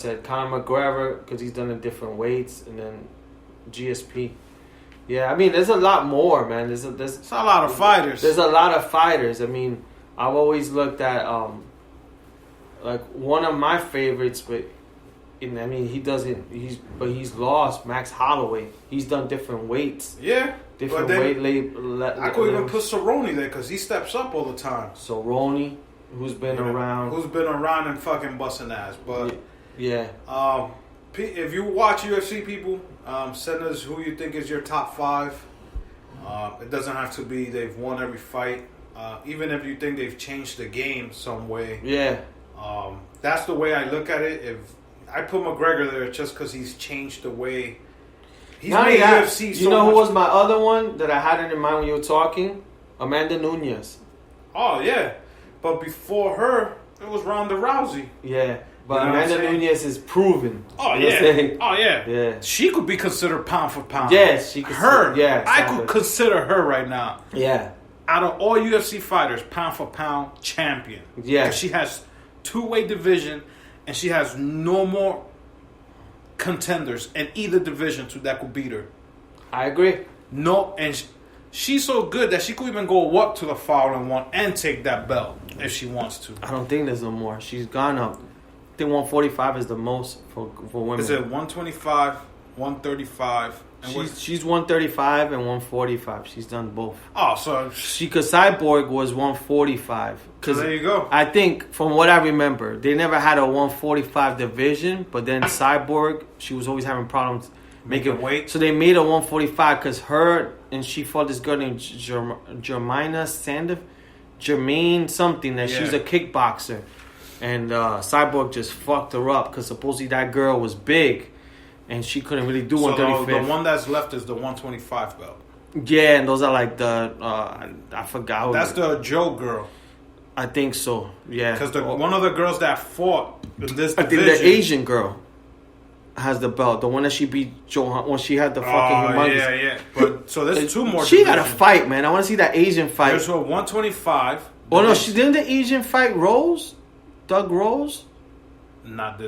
said Conor McGregor because he's done in different weights, and then GSP. Yeah, I mean, there's a lot more, man. It's a lot of fighters. There's a lot of fighters. I mean, I've always looked at like one of my favorites, but I mean, he's lost Max Holloway. He's done different weights. Yeah, different weight I could even put Cerrone there because he steps up all the time. Cerrone, who's been around and fucking busting ass, but yeah. If you watch UFC, people, send us who you think is your top 5. It doesn't have to be they've won every fight. Even if you think they've changed the game some way. Yeah. That's the way I look at it. If I put McGregor there just because he's changed the way he's made UFC so You know much. who was my other one that I had it in mind when you were talking? Amanda Nunes. Oh, yeah. But before her, it was Ronda Rousey. Yeah. But Amanda Nunes is proven. Oh, yeah. Oh, yeah. Yeah. She could be considered pound for pound. Yes, she could. I could consider her right now. Yeah. Out of all UFC fighters, pound for pound champion. Yeah. Because she has 2-weight division, and she has no more contenders in either division that could beat her. I agree. No, and she's so good that she could even go up to the following one and take that belt if she wants to. I don't think there's no more. She's gone up. I think 145 is the most for women. Is it 125, 135? And she's 135 and 145. She's done both. Oh, so because Cyborg was 145. So there you go. I think from what I remember, they never had a 145 division, but then Cyborg, she was always having problems making weight. So they made a 145 because her and she fought this girl named Jermaine something that she's a kickboxer. And Cyborg just fucked her up because supposedly that girl was big, and she couldn't really do 135. So the one that's left is the 125 belt. Yeah, and those are like the I forgot. That's the Joe girl. I think so. Yeah, because one of the girls that fought in this division, I think the Asian girl has the belt. The one that she beat Joe when she had the fucking humongous. Yeah. But so there's 2 more. She got to fight, man. I want to see that Asian fight. There's a 125. Oh no, she didn't the Asian fight Rose. Doug Rose? Not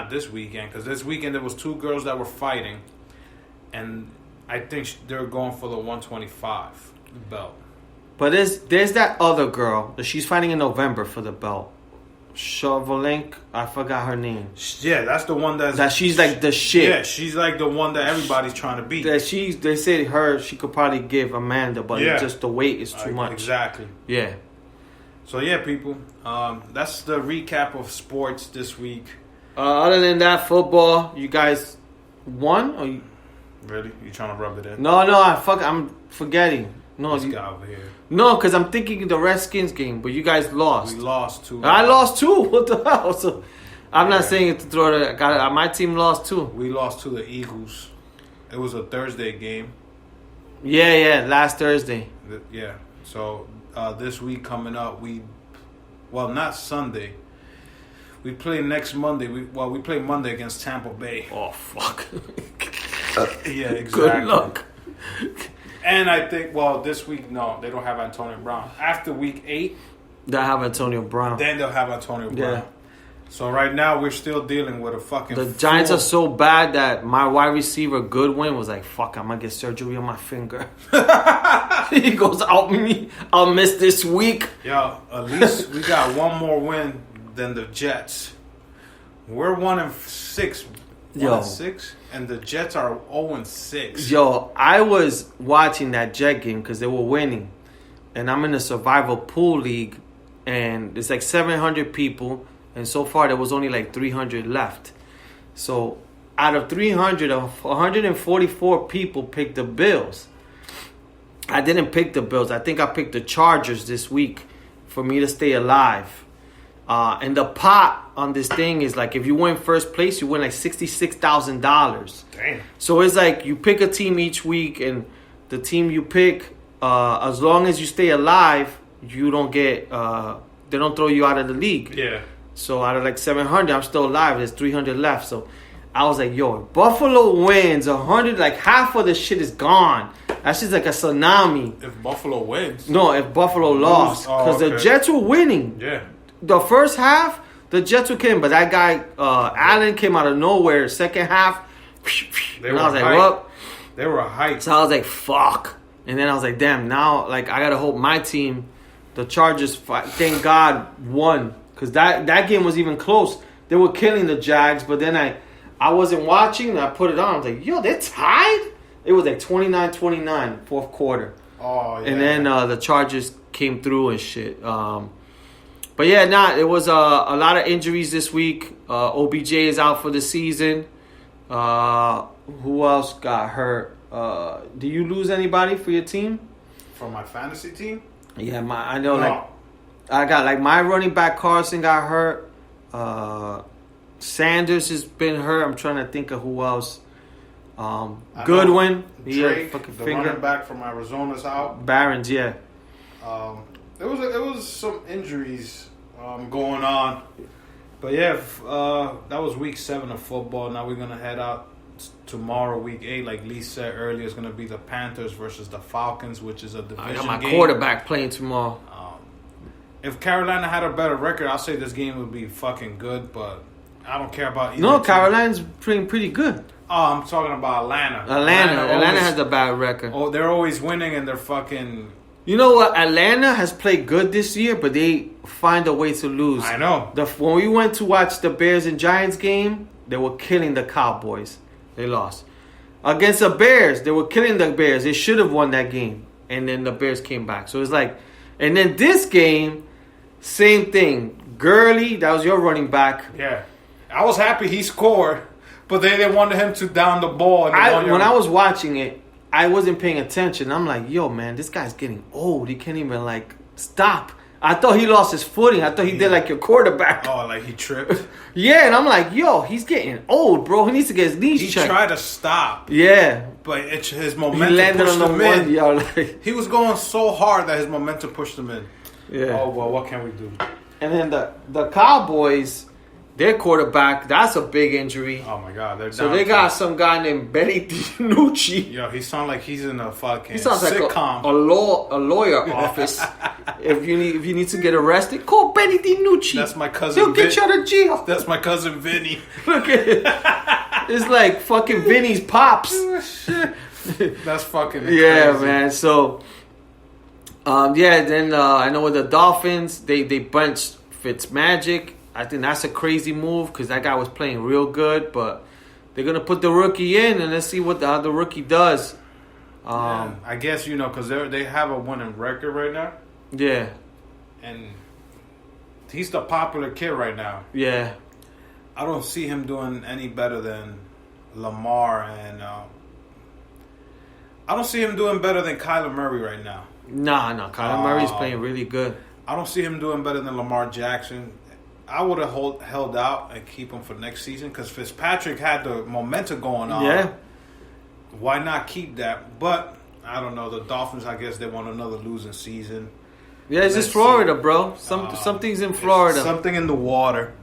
this weekend, because this weekend there was 2 girls that were fighting, and I think they're going for the 125 belt. But there's that other girl that she's fighting in November for the belt. Shavolenko, I forgot her name. Yeah, that's the one that she's like the shit. Yeah, she's like the one that everybody's trying to beat. They said she could probably give Amanda, but just the weight is too much. Exactly. Yeah. So yeah, people, that's the recap of sports this week. Other than that, football, you guys won? Or Really? You trying to rub it in? No, I'm forgetting. No, this guy over here. No, because I'm thinking the Redskins game, but you guys lost. We lost 2. I lost 2. What the hell? So I'm not saying it to throw it. My team lost 2. We lost to the Eagles. It was a Thursday game. Yeah, last Thursday. Yeah. So this week coming up, not Sunday. We play next Monday. We play Monday against Tampa Bay. Oh fuck. Yeah, exactly. Good luck. And I think, this week, no, they don't have Antonio Brown. After week 8, they'll have Antonio Brown. Then they'll have Antonio Brown. Yeah. So right now we're still dealing with a fucking. The Giants are so bad that my wide receiver Goodwin was like, "Fuck, I'm gonna get surgery on my finger." He goes, I'll miss this week. Yo, at least we got one more win than the Jets. We're 1-6. 1-6, and the Jets are 0-6. Yo, I was watching that Jet game because they were winning, and I'm in a survival pool league, and it's like 700 people, and so far there was only like 300 left. So out of 300, 144 people picked the Bills. I didn't pick the Bills. I think I picked the Chargers this week for me to stay alive. And the pot on this thing is like if you win first place, you win like $66,000. Damn. So it's like you pick a team each week, and the team you pick, as long as you stay alive, you don't get. They don't throw you out of the league. Yeah. So out of like 700, I'm still alive. There's 300 left. So I was like, yo, if Buffalo wins 100, like half of the shit is gone. That's just like a tsunami. If Buffalo wins. No, if Buffalo lost, because the Jets were winning. Yeah. The first half, the Jets were killing, but that guy Allen came out of nowhere. Second half, and I was like, "What?" They were hyped. So I was like, "Fuck!" And then I was like, "Damn!" Now, like, I gotta hope my team, the Chargers, thank God, won because that game was even close. They were killing the Jags, but then I wasn't watching. And I put it on. I was like, "Yo, they're tied." It was like 29-29, fourth quarter. Oh yeah. And then the Chargers came through and shit. But yeah, it was a lot of injuries this week. OBJ is out for the season. Who else got hurt? Do you lose anybody for your team? For my fantasy team? Yeah, I know. No. Like I got like my running back Carson got hurt. Sanders has been hurt. I'm trying to think of who else. Goodwin, Drake, the running back from Arizona's out. Barron's, yeah. It was some injuries going on, but yeah, that was week 7 of football. Now we're gonna head out tomorrow, week 8. Like Lee said earlier, it's gonna be the Panthers versus the Falcons, which is a division game. I got my quarterback playing tomorrow. If Carolina had a better record, I'll say this game would be fucking good, but I don't care about either. No, Carolina's playing pretty good. Oh, I'm talking about Atlanta. Atlanta has a bad record. Oh, they're always winning and they're fucking... You know what? Atlanta has played good this year, but they find a way to lose. I know. When we went to watch the Bears and Giants game, they were killing the Cowboys. They lost. Against the Bears, they were killing the Bears. They should have won that game. And then the Bears came back. So it's like... And then this game, same thing. Gurley, that was your running back. Yeah. I was happy he scored, but they wanted him to down the ball. When I was watching it, I wasn't paying attention. I'm like, yo, man, this guy's getting old. He can't even, like, stop. I thought he lost his footing. I thought he did like your quarterback. Oh, like he tripped? Yeah, and I'm like, yo, he's getting old, bro. He needs to get his knees checked. He tried to stop. Yeah. But his momentum pushed him in. Yo, like, he was going so hard that his momentum pushed him in. Yeah. Oh, well, what can we do? And then the Cowboys... Their quarterback, that's a big injury. Oh, my God. They're so they got some guy named Benny DiNucci. Yo, he sounds like he's in a fucking he sounds sitcom. Like a lawyer office. If you need to get arrested, call Benny DiNucci. That's my cousin. He'll get you out of jail. That's my cousin Vinny. Look at it. It's like fucking Vinny's pops. That's fucking yeah, crazy. Man. So, then I know with the Dolphins, they benched Fitzmagic. I think that's a crazy move because that guy was playing real good, but they're going to put the rookie in and let's see what how the rookie does. I guess, because they have a winning record right now. Yeah. And he's the popular kid right now. Yeah. I don't see him doing any better than Lamar and I don't see him doing better than Kyler Murray right now. No. Kyler Murray's playing really good. I don't see him doing better than Lamar Jackson. I would have held out and keep him for next season because Fitzpatrick had the momentum going on. Yeah. Why not keep that? But I don't know. The Dolphins, I guess they want another losing season. Yeah, it's just Florida, bro. Something's in Florida. Something in the water.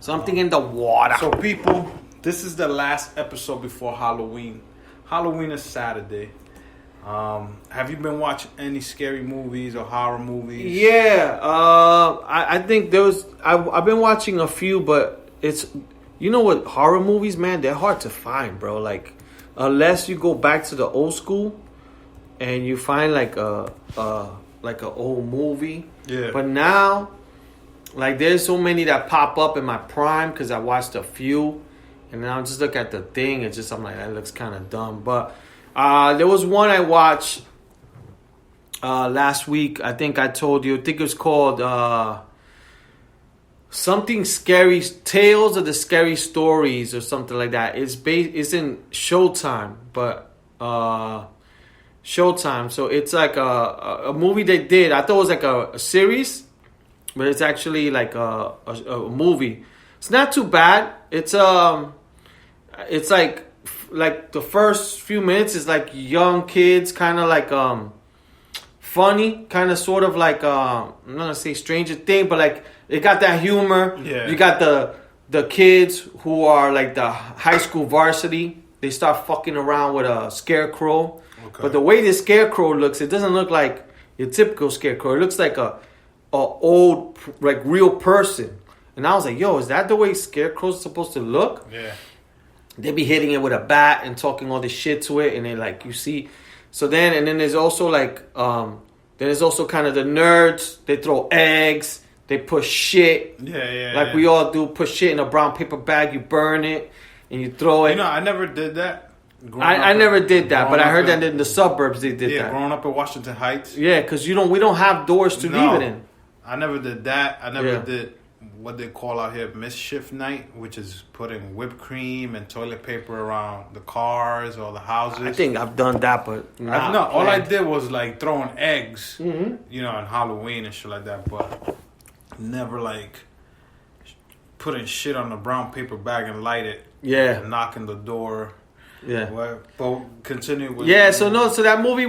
Something in the water. So, people, this is the last episode before Halloween. Halloween is Saturday. Have you been watching any scary movies or horror movies? Yeah, I think I've been watching a few, but it's what horror movies, man, they're hard to find, bro. Like unless you go back to the old school and you find like a old movie. Yeah. But now, like there's so many that pop up in my prime because I watched a few, and then I'll just look at the thing and I'm like that looks kind of dumb, but. There was one I watched last week. I think I told you. I think it was called something scary, Tales of the Scary Stories or something like that. It's in Showtime, but Showtime. So it's like a movie they did. I thought it was like a series, but it's actually like a movie. It's not too bad. It's like the first few minutes is like young kids, kind of like funny, kind of sort of like I'm not gonna say Stranger Thing, but like it got that humor. Yeah. You got the kids who are like the high school varsity. They start fucking around with a scarecrow. Okay. But the way this scarecrow looks, it doesn't look like your typical scarecrow. It looks like a old like real person. And I was like, yo, is that the way scarecrows are supposed to look? Yeah. They be hitting it with a bat and talking all this shit to it, and then like you see. So then, and then there's also like, then there's also kind of the nerds. They throw eggs. They put shit. Yeah. Like we all do. Put shit in a brown paper bag. You burn it and you throw it. You know, I never did that. I never did that, but I heard that in the suburbs they did that. Yeah, growing up in Washington Heights. Yeah, because we don't have doors to leave it in. I never did that. I never did what they call out here mischief night, which is putting whipped cream and toilet paper around the cars or the houses. I think I've done that, but all I did was like throwing eggs, you know, on Halloween and shit like that, but never like putting shit on a brown paper bag and light it. Yeah. And knocking the door. Yeah. Well, but continue with... Yeah, so that movie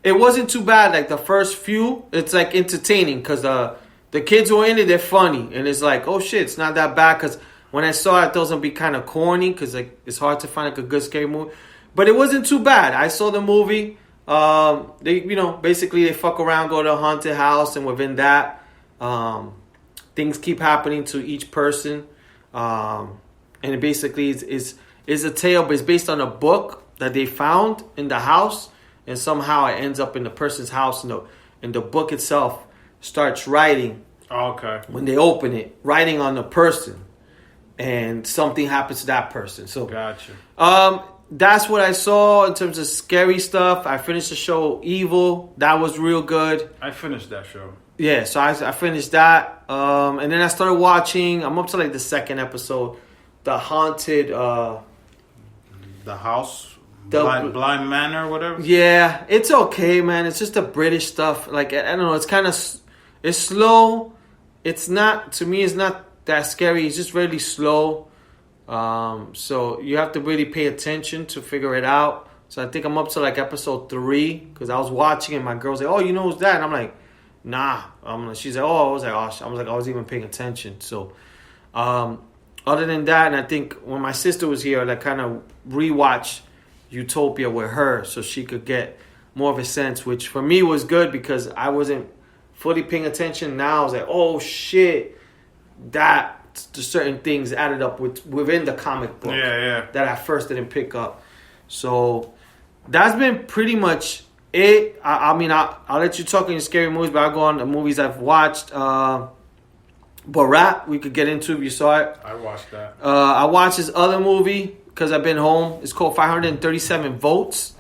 it wasn't too bad. Like the first few, it's like entertaining because the kids who are in it, they're funny. And it's like, oh shit, it's not that bad. Because when I saw it, I thought it was going to be kind of corny because like it's hard to find like a good scary movie. But it wasn't too bad. I saw the movie. They, you know, basically they fuck around, go to a haunted house. And within that, things keep happening to each person. And it basically is a tale, but it's based on a book that they found in the house, and somehow it ends up in the person's house, and the book itself starts writing. Oh, okay. When they open it, writing on the person, and something happens to that person. So, gotcha. That's what I saw in terms of scary stuff. I finished the show Evil. That was real good. I finished that show. Yeah, so I finished that, and then I started watching. I'm up to like the second episode, the haunted. The House, Blind Manor, whatever. Yeah, it's okay, man. It's just the British stuff. Like I don't know, it's kind of it's slow. It's not, to me, it's not that scary. It's just really slow. So you have to really pay attention to figure it out. So I think I'm up to like episode 3 because I was watching and my girl's like, "Oh, you know who's that?" And I'm like, "Nah." She's like, "Oh," I was even paying attention. So, other than that, and I think when my sister was here, I kind of rewatched Utopia with her so she could get more of a sense, which for me was good because I wasn't fully paying attention. Now I was like, oh shit, that the certain things added up within the comic book that I first didn't pick up. So that's been pretty much it. I mean, I'll let you talk on your scary movies, but I'll go on the movies I've watched. Borat, we could get into if you saw it. I watched that. I watched this other movie because I've been home. It's called 537 Votes.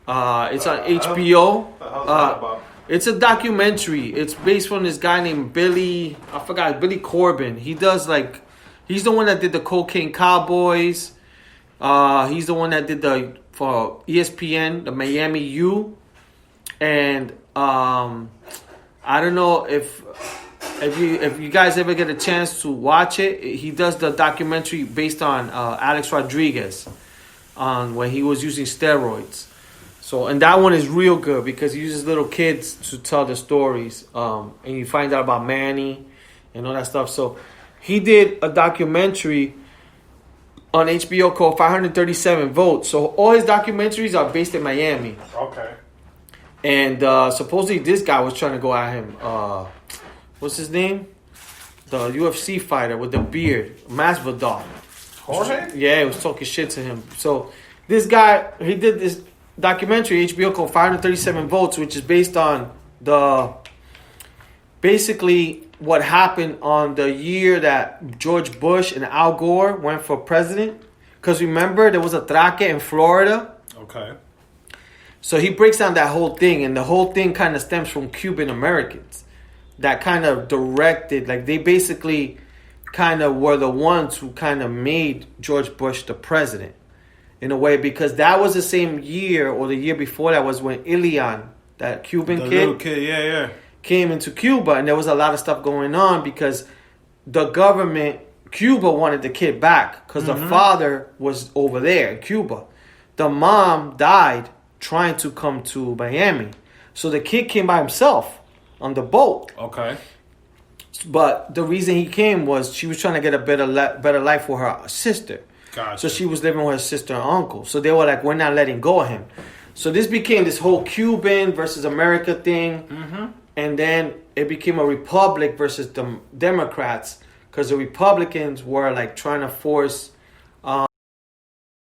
It's on HBO. What the hell's that about? It's a documentary. It's based on this guy named Billy Corbin. He does he's the one that did the Cocaine Cowboys. He's the one that did for ESPN, the Miami U. And I don't know if you guys ever get a chance to watch it, he does the documentary based on Alex Rodriguez on when he was using steroids. So, and that one is real good because he uses little kids to tell the stories. And you find out about Manny and all that stuff. So he did a documentary on HBO called 537 Votes. So all his documentaries are based in Miami. Okay. And supposedly this guy was trying to go at him. What's his name? The UFC fighter with the beard, Masvidal. Jorge? Yeah, he was talking shit to him. So this guy, he did this documentary, HBO, called 537 Votes, which is based on basically what happened on the year that George Bush and Al Gore went for president. Because remember, there was a traque in Florida. Okay. So he breaks down that whole thing, and the whole thing kind of stems from Cuban Americans that kind of directed, like they basically kind of were the ones who kind of made George Bush the president in a way, because that was the same year or the year before that was when Ilian, that Cuban little kid, came into Cuba, and there was a lot of stuff going on because the government, Cuba wanted the kid back because the father was over there in Cuba. The mom died trying to come to Miami. So the kid came by himself on the boat. Okay. But the reason he came was she was trying to get a better life for her sister. Gotcha. So she was living with her sister and uncle. So they were like, we're not letting go of him. So this became this whole Cuban versus America thing. Mm-hmm. And then it became a republic versus the Democrats. because the Republicans were like trying to force